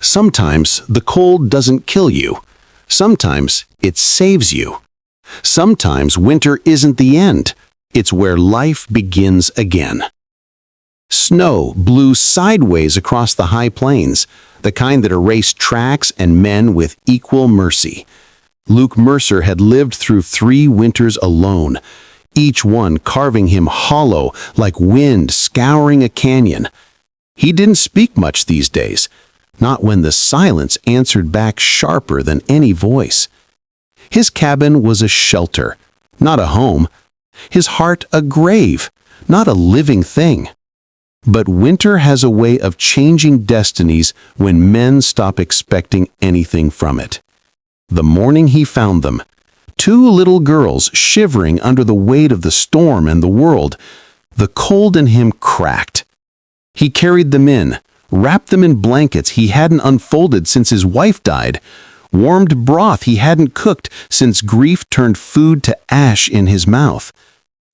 Sometimes the cold doesn't kill you. Sometimes it saves you. Sometimes winter isn't the end. It's where life begins again. Snow blew sideways across the high plains, the kind that erased tracks and men with equal mercy. Luke Mercer had lived through 3 winters alone, each one carving him hollow like wind scouring a canyon. He didn't speak much these days, not when the silence answered back sharper than any voice. His cabin was a shelter, not a home. His heart a grave, not a living thing. But winter has a way of changing destinies when men stop expecting anything from it. The morning he found them, 2 little girls shivering under the weight of the storm and the world, the cold in him cracked. He carried them in, wrapped them in blankets he hadn't unfolded since his wife died, warmed broth he hadn't cooked since grief turned food to ash in his mouth.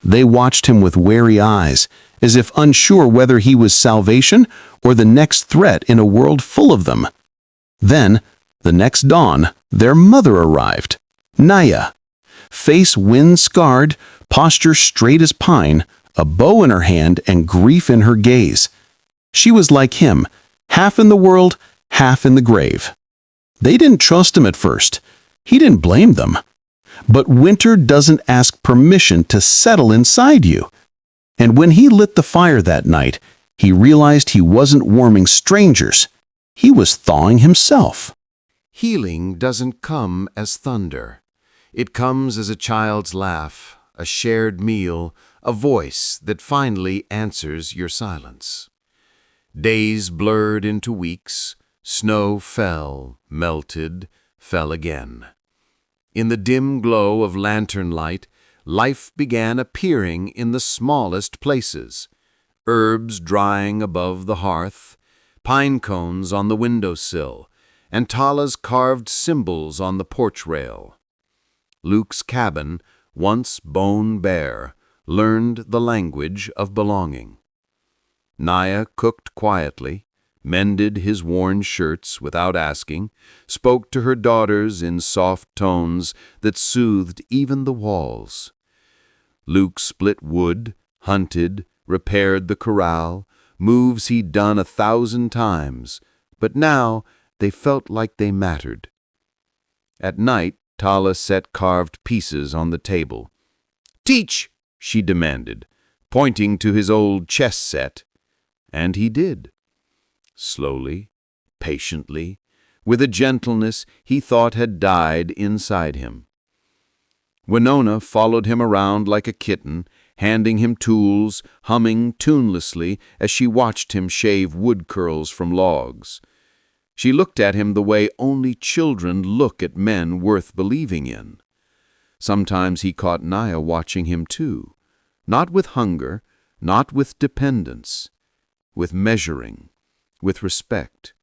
They watched him with wary eyes, as if unsure whether he was salvation or the next threat in a world full of them. Then, the next dawn, their mother arrived, Naya. Face wind-scarred, posture straight as pine, a bow in her hand and grief in her gaze. She was like him, half in the world, half in the grave. They didn't trust him at first. He didn't blame them. But winter doesn't ask permission to settle inside you. And when he lit the fire that night, he realized he wasn't warming strangers. He was thawing himself. Healing doesn't come as thunder. It comes as a child's laugh, a shared meal, a voice that finally answers your silence. Days blurred into weeks, snow fell, melted, fell again. In the dim glow of lantern light, life began appearing in the smallest places. Herbs drying above the hearth, pine cones on the windowsill, and Tala's carved symbols on the porch rail. Luke's cabin, once bone bare, learned the language of belonging. Naya cooked quietly, mended his worn shirts without asking, spoke to her daughters in soft tones that soothed even the walls. Luke split wood, hunted, repaired the corral, moves he'd done 1,000 times, but now they felt like they mattered. At night, Tala set carved pieces on the table. "Teach!" she demanded, pointing to his old chess set. And he did. Slowly, patiently, with a gentleness he thought had died inside him. Winona followed him around like a kitten, handing him tools, humming tunelessly as she watched him shave wood curls from logs. She looked at him the way only children look at men worth believing in. Sometimes he caught Naya watching him too, not with hunger, not with dependence, with measuring, with respect,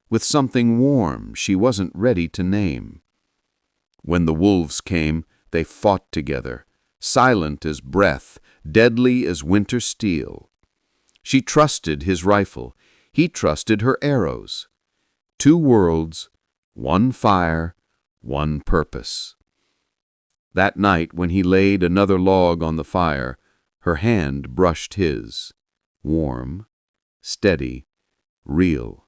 with something warm she wasn't ready to name. When the wolves came, they fought together, silent as breath, deadly as winter steel. She trusted his rifle, he trusted her arrows. 2 worlds, 1 fire, 1 purpose. That night when he laid another log on the fire, her hand brushed his, warm, steady, real.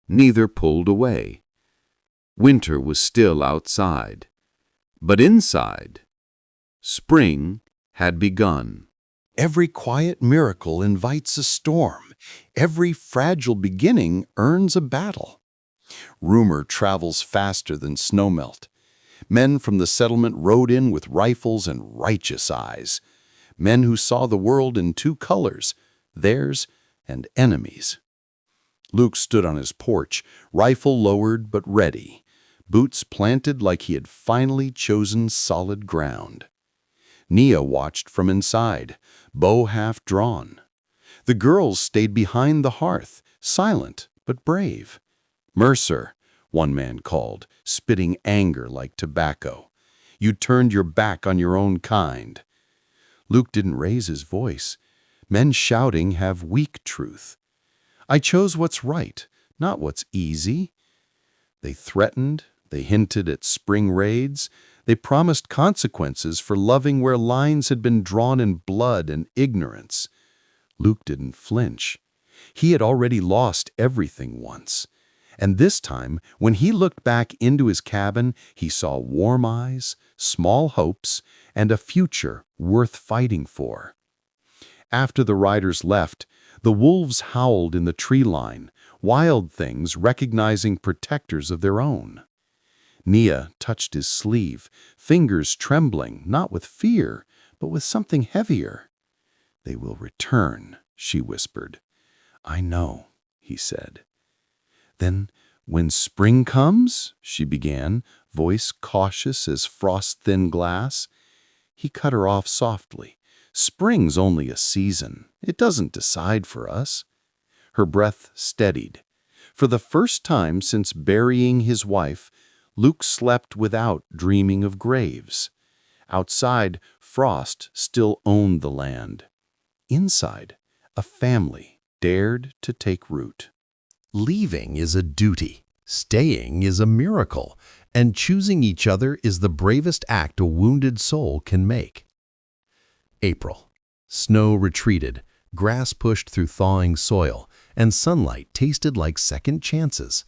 Neither pulled away. Winter was still outside, but inside, spring had begun. Every quiet miracle invites a storm. Every fragile beginning earns a battle. Rumor travels faster than snowmelt. Men from the settlement rode in with rifles and righteous eyes. Men who saw the world in 2 colors, theirs and enemies. Luke stood on his porch, rifle lowered but ready, boots planted like he had finally chosen solid ground. Nia watched from inside, bow half drawn. The girls stayed behind the hearth, silent but brave. "Mercer," one man called, spitting anger like tobacco. "You turned your back on your own kind." Luke didn't raise his voice. Men shouting have weak truth. "I chose what's right, not what's easy. They threatened, they hinted at spring raids, they promised consequences for loving where lines had been drawn in blood and ignorance. Luke didn't flinch. He had already lost everything once. And this time, when he looked back into his cabin, he saw warm eyes, small hopes, and a future worth fighting for. After the riders left, the wolves howled in the tree line, wild things recognizing protectors of their own. Nia touched his sleeve, fingers trembling, not with fear, but with something heavier. "They will return," she whispered. "I know," he said. "Then, when spring comes," she began, voice cautious as frost-thin glass. He cut her off softly. "Spring's only a season. It doesn't decide for us." Her breath steadied. For the first time since burying his wife, Luke slept without dreaming of graves. Outside, frost still owned the land. Inside, a family dared to take root. Leaving is a duty, staying is a miracle, and choosing each other is the bravest act a wounded soul can make. April. Snow retreated, grass pushed through thawing soil, and sunlight tasted like second chances.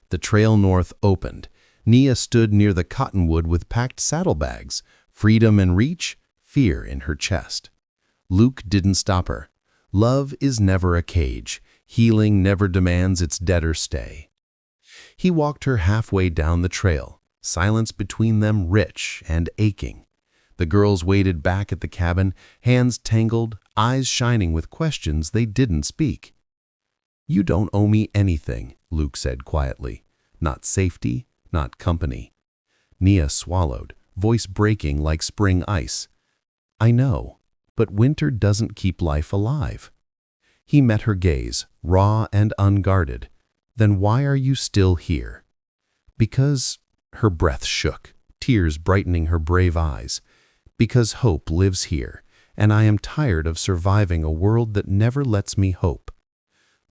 The trail north opened. Nia stood near the cottonwood with packed saddlebags, freedom in reach, fear in her chest. Luke didn't stop her. Love is never a cage. Healing never demands its debtor stay. He walked her halfway down the trail, silence between them rich and aching. The girls waited back at the cabin, hands tangled, eyes shining with questions they didn't speak. "You don't owe me anything," Luke said quietly. "Not safety, not company." Nia swallowed, voice breaking like spring ice. "I know, but winter doesn't keep life alive." He met her gaze, raw and unguarded. "Then why are you still here?" "Because," her breath shook, tears brightening her brave eyes, "because hope lives here, and I am tired of surviving a world that never lets me hope."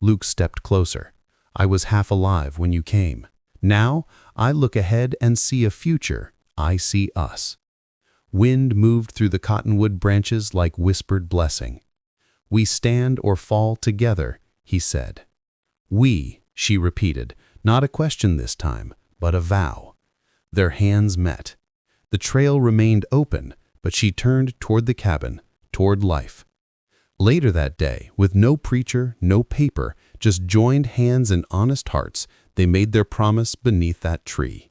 Luke stepped closer. "I was half alive when you came. Now, I look ahead and see a future. I see us." Wind moved through the cottonwood branches like whispered blessing. "We stand or fall together," he said. "We," she repeated, not a question this time, but a vow. Their hands met. The trail remained open, but she turned toward the cabin, toward life. Later that day, with no preacher, no paper, just joined hands and honest hearts, they made their promise beneath that tree.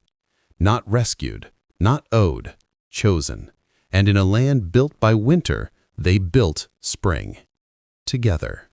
Not rescued, not owed, chosen. And in a land built by winter, they built spring. Together.